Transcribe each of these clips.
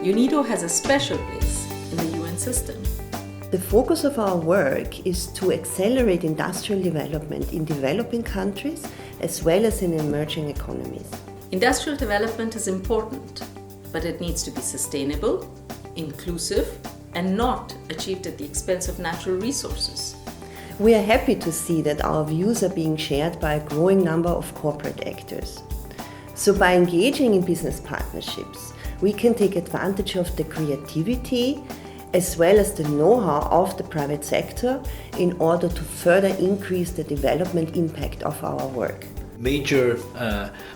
UNIDO has a special place in the UN system. The focus of our work is to accelerate industrial development in developing countries as well as in emerging economies. Industrial development is important, but it needs to be sustainable, inclusive, and not achieved at the expense of natural resources. We are happy to see that our views are being shared by a growing number of corporate actors. So by engaging in business partnerships, we can take advantage of the creativity as well as the know-how of the private sector in order to further increase the development impact of our work. Major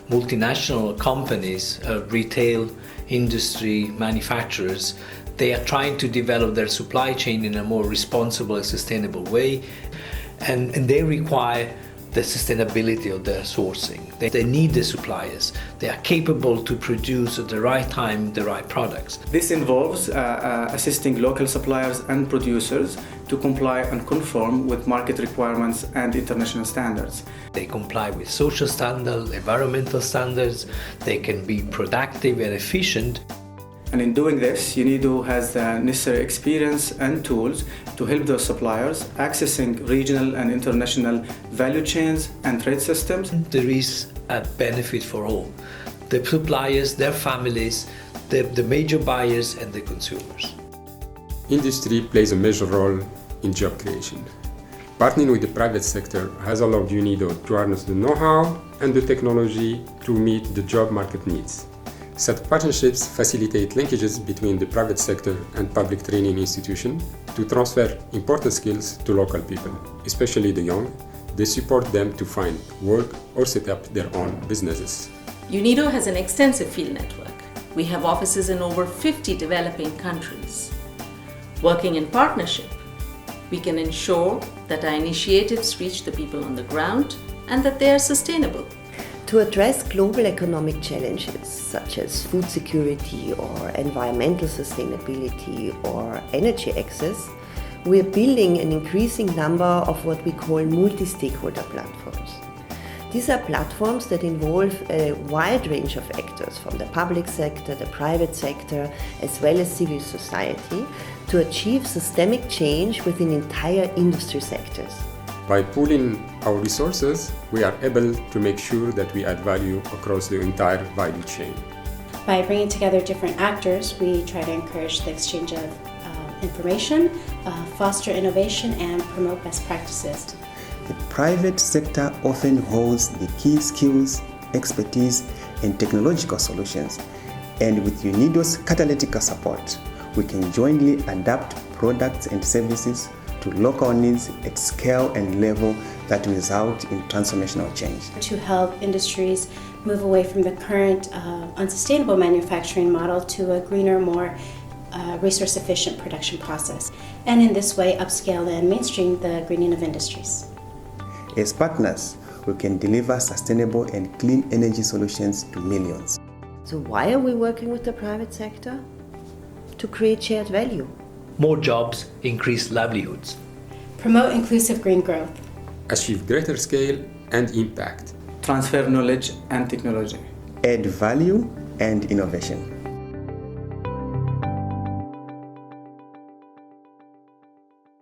multinational companies, retail industry, manufacturers, they are trying to develop their supply chain in a more responsible and sustainable way, and they require the sustainability of their sourcing. They need the suppliers. They are capable to produce at the right time the right products. This involves assisting local suppliers and producers to comply and conform with market requirements and international standards. They comply with social standards, environmental standards. They can be productive and efficient. And in doing this, UNIDO has the necessary experience and tools to help those suppliers accessing regional and international value chains and trade systems. There is a benefit for all. The suppliers, their families, the major buyers and the consumers. Industry plays a major role in job creation. Partnering with the private sector has allowed UNIDO to harness the know-how and the technology to meet the job market needs. Such partnerships facilitate linkages between the private sector and public training institutions to transfer important skills to local people, especially the young. They support them to find work or set up their own businesses. UNIDO has an extensive field network. We have offices in over 50 developing countries. Working in partnership, we can ensure that our initiatives reach the people on the ground and that they are sustainable. To address global economic challenges such as food security or environmental sustainability or energy access, we are building an increasing number of what we call multi-stakeholder platforms. These are platforms that involve a wide range of actors from the public sector, the private sector, as well as civil society to achieve systemic change within entire industry sectors. By pooling our resources, we are able to make sure that we add value across the entire value chain. By bringing together different actors, we try to encourage the exchange of information, foster innovation, and promote best practices. The private sector often holds the key skills, expertise, and technological solutions. And with UNIDO's catalytic support, we can jointly adapt products and services to local needs at scale and level that result in transformational change. To help industries move away from the current unsustainable manufacturing model to a greener, more resource-efficient production process. And in this way, upscale and mainstream the greening of industries. As partners, we can deliver sustainable and clean energy solutions to millions. So why are we working with the private sector? To create shared value. More jobs, increased livelihoods. Promote inclusive green growth. Achieve greater scale and impact. Transfer knowledge and technology. Add value and innovation.